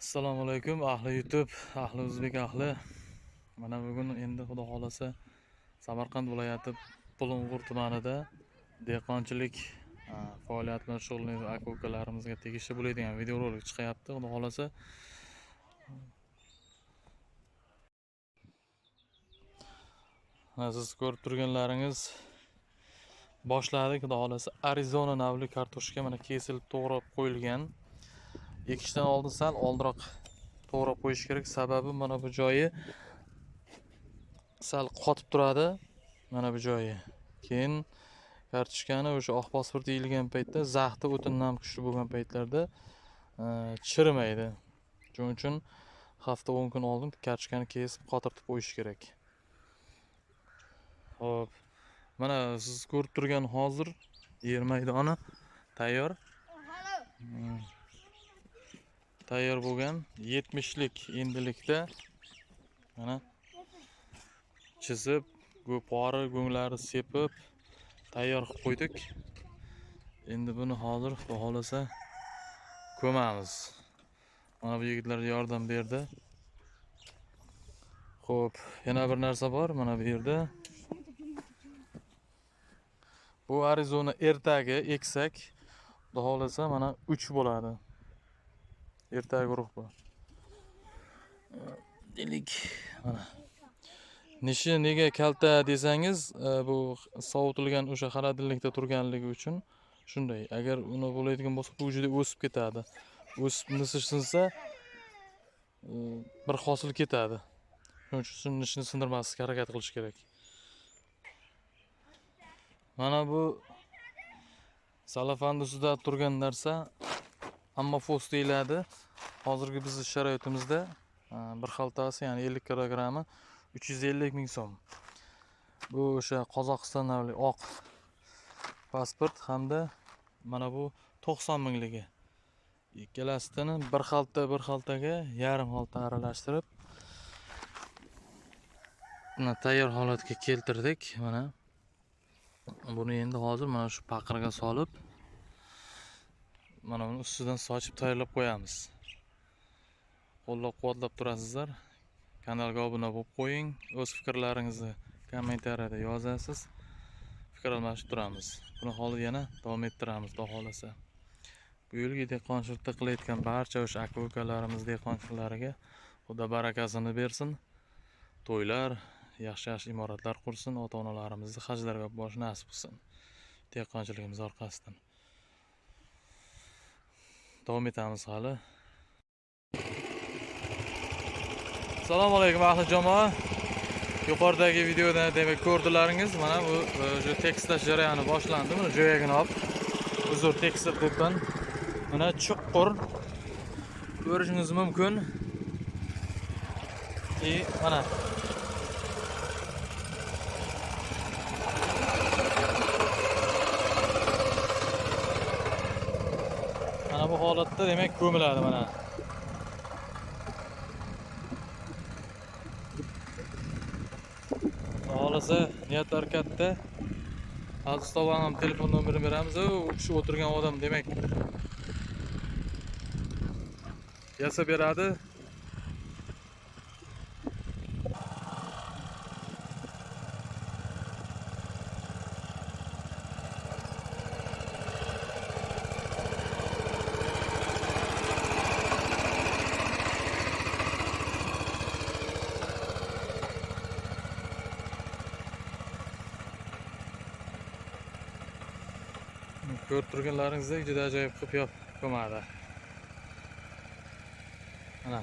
Assalomu alaykum ahli YouTube, ahli o'zbek ahli. Mana bugun endi xudo xolasa Samarqand viloyati Bulung'ur tumanida dehqonchilik faoliyati bilan shug'ullanuvchi aka-ukalarimizga tegishli bo'ladigan videorolik chiqyapti. Xudo xolasa siz ko'rib turganlaringiz boshladik. Xudo xolasa Arizona navli kartoshka mana kesilib to'g'rab qo'yilgan. Ekishdan oldin sal oldinroq to'g'rab qo'yish kerak. Sababi mana bu joyi sal qotib turadi. Mana bu joyi. Keyin kartoshkani o'sha oq pasport yeyilgan paytda, zaxti o'tindan kuchli bo'lgan paytlarda chirimaydi. Shuning uchun hafta 10 kun oldin kartoshkani kesib qotirtib qo'yish kerak. Xo'p. Mana siz ko'rib turgan hozir yer maydoni tayyor. Tayyor bo'lgan 70lik endilikda mana chizib, pori go'nglari sepib tayyor qilib qo'ydik. Endi buni hozir xudo xolasa ko'mamiz. Mana bu yigitlar yordam berdi. Xo'p, yana bir narsa bor mana bu yerda. Bu Arizona ertagi eksak, xudo xolasa mana 3 bo'ladi. Ertagi guruh bu. Delik mana. Nishi nega kalta desangiz, bu sovutilgan o'sha xaladillikda turganligi uchun shunday. Agar uni bo'ladigan bo'lsa, bu juda o'sib ketadi. O'sib nishinsa bir hosil ketadi. Shuning uchun nishini sindirmaslikka harakat qilish kerak. Mana bu salafan ustida turgan narsa ammofos deyiladi. Hozirgi bizning sharoitimizda bir xaltasi, ya'ni 50 kilogrammi 350 ming so'm. Bu o'sha Qozog'iston navli oq pasport hamda mana bu 90 mingligi. Ikkalasini bir xaltaga yarim xalta aralashtirib buni tayyor holatga keltirdik. Mana buni endi hozir mana shu paqirga solib mana buni ustidan sochib tayyorlab qo'yamiz. Qo'llab-quvvatlab turasizlar. Kanalga obuna bo'lib qo'ying. O'z fikrlaringizni kommentariyada yozasiz. Fikr almashib turamiz. Buni hozir yana davom ettiramiz, xudo xolasa. Bu yilgi dehqonchilikda qilayotgan barcha o'sha aka-ukalarimiz dehqonchilariga Xudo barakasini bersin. To'ylar, yaxshi imoratlar qursin, ota-onalarimizni hajlarga borish nasib qilsin. Dehqonchiligimiz orqasidan. Davom etamiz hali. Assalomu alaykum ahli jamoa. Yuqoridagi videoda demak ko'rdilaringiz, mana bu tekstlash jarayoni boshlandi. Buni joyagini olib, uzr tekstlar debman. Mana chuqur ko'rishingiz mumkin. Mana bu holatda demak ko'miladi mana. Xolasa niyatlar katta. Hozir Stavangam telefon nomerini beramiz. U kishi o'tirgan odam demak yasab beradi. Ko'rib turganlaringizdek juda ajoyib qilib ko'madi. Mana